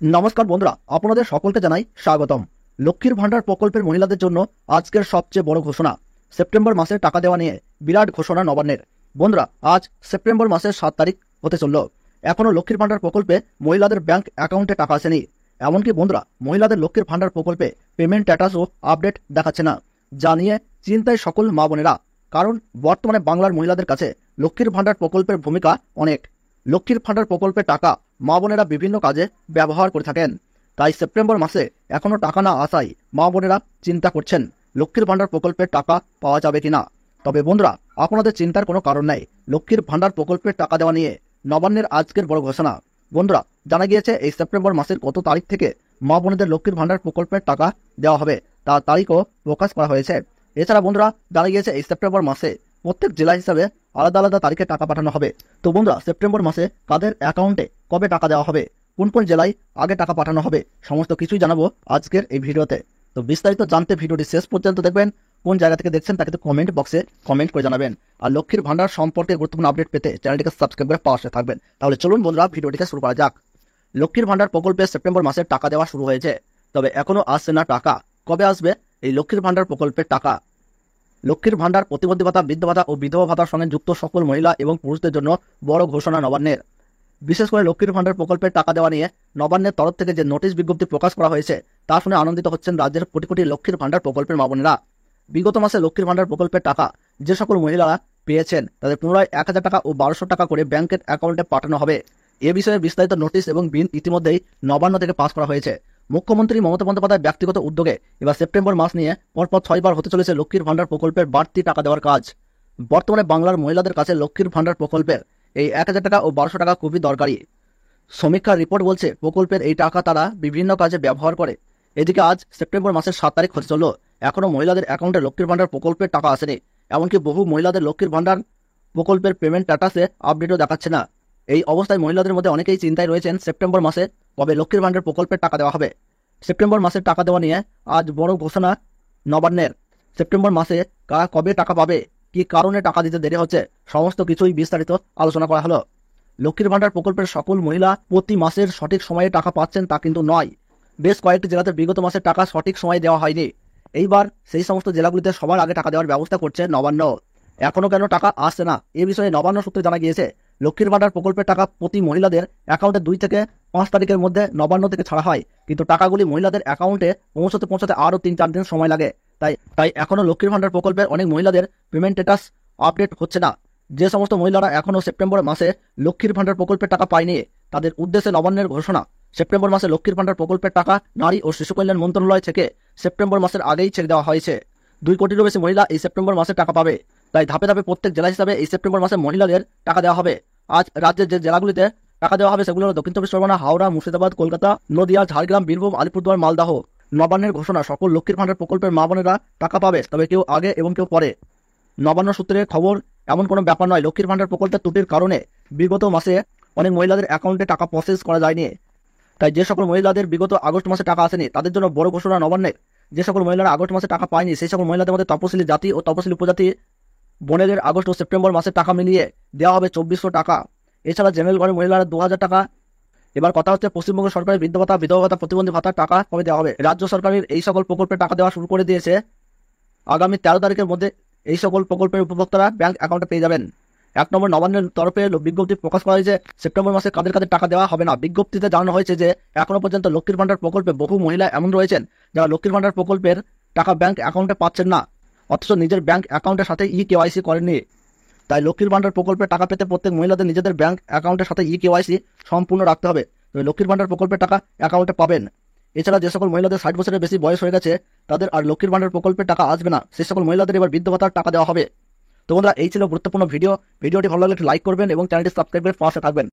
নমস্কার বন্ধুরা, আপনাদের সকলকে জানাই স্বাগতম। লক্ষ্মীর ভান্ডার প্রকল্পের মহিলাদের জন্য আজকের সবচেয়ে বড় ঘোষণা, সেপ্টেম্বর মাসের টাকা দেওয়া নিয়ে বিরাট ঘোষণা নবান্নের। বন্ধুরা, আজ সেপ্টেম্বর মাসের 7 তারিখ হতে চলল, এখনও লক্ষ্মীর ভান্ডার প্রকল্পে মহিলাদের ব্যাংক অ্যাকাউন্টে টাকা আসেনি। এমনকি বন্ধুরা, মহিলাদের লক্ষ্মীর ভান্ডার প্রকল্পে পেমেন্ট স্ট্যাটাসও আপডেট দেখাচ্ছে না, যা নিয়ে চিন্তায় সকল মা বোনেরা। কারণ বর্তমানে বাংলার মহিলাদের কাছে লক্ষ্মীর ভান্ডার প্রকল্পের ভূমিকা অনেক। লক্ষ্মীর ভান্ডার প্রকল্পের টাকা মা বোনেরা বিভিন্ন কাজে ব্যবহার করে থাকেন। তাই সেপ্টেম্বর মাসে এখনও টাকা না আসায় মা বোনেরা চিন্তা করছেন লক্ষ্মীর ভান্ডার প্রকল্পের টাকা পাওয়া যাবে কিনা। তবে বন্ধুরা, আপনাদের চিন্তার কোনো কারণ নেই। লক্ষ্মীর ভান্ডার প্রকল্পের টাকা দেওয়া নিয়ে নবান্নের আজকের বড় ঘোষণা। বন্ধুরা, জানা গিয়েছে এই সেপ্টেম্বর মাসের কত তারিখ থেকে মা বোনেদের লক্ষ্মীর ভান্ডার প্রকল্পের টাকা দেওয়া হবে তার তারিখও প্রকাশ করা হয়েছে। এছাড়া বন্ধুরা, জানা গিয়েছে এই সেপ্টেম্বর মাসে প্রত্যেক জেলা হিসাবে আলাদা আলাদা তারিখে টাকা পাঠানো হবে। তো বন্ধুরা, সেপ্টেম্বর মাসে কাদের অ্যাকাউন্টে কবে টাকা দেওয়া হবে, কোন কোন জেলায় আগে টাকা পাঠানো হবে, সমস্ত কিছুই জানাবো আজকের এই ভিডিওতে। তো বিস্তারিত জানতে ভিডিওটি শেষ পর্যন্ত দেখবেন। কোন জায়গা থেকে দেখছেন তাকে তো কমেন্ট বক্সে কমেন্ট করে জানাবেন। আর লক্ষ্মীর ভান্ডার সম্পর্কে গুরুত্বপূর্ণ আপডেট পেতে চ্যানেলটিকে সাবস্ক্রাইব করে পাশে থাকবেন। তাহলে চলুন বন্ধুরা, ভিডিওটিকে শুরু করা যাক। লক্ষ্মীর ভান্ডার প্রকল্পে সেপ্টেম্বর মাসে টাকা দেওয়া শুরু হয়েছে, তবে এখনও আসছে না টাকা। কবে আসবে এই লক্ষ্মীর ভান্ডার প্রকল্পের টাকা? লক্ষ্মীর ভান্ডার প্রতিবন্ধী ভাতা, বৃদ্ধ ভাতা ও বিধবা ভাতার সঙ্গে যুক্ত সকল মহিলা এবং পুরুষদের জন্য বড় ঘোষণা নবান্নের। বিশেষ করে লক্ষ্মীর ভান্ডার প্রকল্পের টাকা দেওয়া নিয়ে নবান্নের তরফ থেকে যে নোটিশ বিজ্ঞপ্তি প্রকাশ করা হয়েছে তা শুনে আনন্দিত হচ্ছেন রাজ্যের কোটি কোটি লক্ষ্মীর ভান্ডার প্রকল্পের মা বোনেরা। বিগত মাসে লক্ষ্মীর ভান্ডার প্রকল্পের টাকা যে সকল মহিলারা পেয়েছেন তাদের পুনরায় 1000 টাকা ও 1200 টাকা করে ব্যাংকের অ্যাকাউন্টে পাঠানো হবে। এ বিষয়ে বিস্তারিত নোটিশ এবং বিল ইতিমধ্যেই নবান্ন থেকে পাস করা হয়েছে। মুখ্যমন্ত্রী মমতা বন্দ্যোপাধ্যায়ের ব্যক্তিগত উদ্যোগে এবার সেপ্টেম্বর মাস নিয়ে পরপর 6 বার হতে চলেছে লক্ষ্মীর ভান্ডার প্রকল্পের বাড়তি টাকা দেওয়ার কাজ। বর্তমানে বাংলার মহিলাদের কাছে লক্ষ্মীর ভান্ডার প্রকল্পের এই 1000 টাকা ও 1200 টাকা খুবই দরকারি। সমীক্ষার রিপোর্ট বলছে প্রকল্পের এই টাকা তারা বিভিন্ন কাজে ব্যবহার করে। এদিকে আজ সেপ্টেম্বর মাসের 7 তারিখ হতে চলল, এখনও মহিলাদের অ্যাকাউন্টে লক্ষ্মীর ভান্ডার প্রকল্পের টাকা আসেনি। এমনকি বহু মহিলাদের লক্ষ্মীর ভান্ডার প্রকল্পের পেমেন্ট স্ট্যাটাসে আপডেটও দেখাচ্ছে না। এই অবস্থায় মহিলাদের মধ্যে অনেকেই চিন্তায় রয়েছেন সেপ্টেম্বর মাসে কবে লক্ষ্মীর ভান্ডার প্রকল্পের টাকা দেওয়া হবে। সেপ্টেম্বর মাসের টাকা দেওয়া নিয়ে আজ বড় ঘোষণা নবান্নের। সেপ্টেম্বর মাসে কারা কবে টাকা পাবে, কি কারণে টাকা দিতে দেরি হচ্ছে, সমস্ত কিছুই বিস্তারিত আলোচনা করা হলো। লক্ষ্মীর ভান্ডার প্রকল্পের সকল মহিলা প্রতি মাসের সঠিক সময়ে টাকা পাচ্ছেন তা কিন্তু নয়। বেশ কয়েকটি জেলাতে বিগত মাসের টাকা সঠিক সময়ে দেওয়া হয়নি। এইবার সেই সমস্ত জেলাগুলিতে সবার আগে টাকা দেওয়ার ব্যবস্থা করছে নবান্ন। এখনও কেন টাকা আসছে না, এ বিষয়ে নবান্ন সূত্রে জানা গিয়েছে লক্ষ্মীর ভান্ডার প্রকল্পের টাকা প্রতি মহিলাদের অ্যাকাউন্টে 2 থেকে 5 তারিখের মধ্যে নবান্ন থেকে ছাড়া হয়, কিন্তু টাকাগুলি মহিলাদের অ্যাকাউন্টে পৌঁছাতে আরও 3-4 দিন সময় লাগে। তাই এখনও লক্ষ্মীর ভান্ডার প্রকল্পের অনেক মহিলাদের পেমেন্ট স্ট্যাটাস আপডেট হচ্ছে না। যে সমস্ত মহিলারা এখনও সেপ্টেম্বর মাসে লক্ষ্মীর ভান্ডার প্রকল্পের টাকা পায়নি তাদের উদ্দেশ্যে নবান্নের ঘোষণা, সেপ্টেম্বর মাসে লক্ষ্মীর ভান্ডার প্রকল্পের টাকা নারী ও শিশু কল্যাণ মন্ত্রণালয় থেকে সেপ্টেম্বর মাসের আগেই ছেড়ে দেওয়া হয়েছে। 2 কোটিরও বেশি মহিলা এই সেপ্টেম্বর মাসে টাকা পাবে। তাই ধাপে ধাপে প্রত্যেক জেলা হিসাবে এই সেপ্টেম্বর মাসে মহিলাদের টাকা দেওয়া হবে। আজ রাজ্যের যে জেলাগুলিতে টাকা দেওয়া হবে সেগুলো হলো দক্ষিণ চব্বিশ পরগনা, হাওড়া, মুর্শিদাবাদ, কলকাতা, নদিয়া, ঝাড়গ্রাম, বীরভূম, আলিপুরদুয়ার, মালদহ। নবান্নের ঘোষণা, সকল লক্ষ্মীর ভান্ডার প্রকল্পের মা বোনেরা টাকা পাবে, তবে কেউ আগে এবং কেউ পরে। নবান্ন সূত্রে খবর, এমন কোনো ব্যাপার নয়। লক্ষ্মীর ভান্ডার প্রকল্পের ত্রুটির কারণে বিগত মাসে অনেক মহিলাদের অ্যাকাউন্টে টাকা প্রসেস করা যায়নি। তাই যে সকল মহিলাদের বিগত আগস্ট মাসে টাকা আসেনি তাদের জন্য বড় ঘোষণা নবান্নের। যে সকল মহিলারা আগস্ট মাসে টাকা পায়নি সেই সকল মহিলাদের মধ্যে তপশিলি জাতি ও তপশিলি উপজাতি বোনেদের আগস্ট ও সেপ্টেম্বর মাসে টাকা মিলিয়ে দেওয়া হবে 2400 টাকা। এছাড়া জেনারেল ঘরের মহিলারা 2000 টাকা। এবার কথা হচ্ছে পশ্চিমবঙ্গ সরকারের বৃদ্ধ ভাতা, বিধবা ভাতা, প্রতিবন্ধী ভাতার টাকা কবে দেওয়া হবে। রাজ্য সরকারের এই সকল প্রকল্পের টাকা দেওয়া শুরু করে দিয়েছে। আগামী 13 তারিখের মধ্যে এই সকল প্রকল্পের উপভোক্তারা ব্যাংক অ্যাকাউন্টে পেয়ে যাবেন। 1 নম্বর, নবান্নের তরফে বিজ্ঞপ্তি প্রকাশ করা হয়েছে সেপ্টেম্বর মাসে কাদের কাদের টাকা দেওয়া হবে না। বিজ্ঞপ্তিতে জানানো হয়েছে যে এখনো পর্যন্ত লক্ষ্মীর ভান্ডার প্রকল্পে বহু মহিলা এমন রয়েছেন যারা লক্ষ্মীর ভান্ডার প্রকল্পের টাকা ব্যাংক অ্যাকাউন্টে পাচ্ছেন না, অথচ নিজের ব্যাংক অ্যাকাউন্টের সাথে কেওয়াইসি করেননি। তাই লক্ষ্মীর ভান্ডার প্রকল্পের টাকা পেতে প্রত্যেক মহিলাদের নিজেদের ব্যাংক অ্যাকাউন্টের সাথে কেওয়াইসি সম্পূর্ণ রাখতে হবে, তবে লক্ষ্মীর ভান্ডার প্রকল্পের টাকা অ্যাকাউন্টে পাবেন। এছাড়া যে সকল মহিলাদের 60 বছরের বেশি বয়স হয়ে গেছে তাদের আর লক্ষ্মীর ভান্ডার প্রকল্পের টাকা আসবে না, সেই সকল মহিলাদের এবার বৃদ্ধ ভাতার টাকা দেওয়া হবে। তো বন্ধুরা, এই ছিল গুরুত্বপূর্ণ ভিডিওটি ভালো লাগলে লাইক করবেন এবং চ্যানেলটি সাবস্ক্রাইব করে পাশে থাকবেন।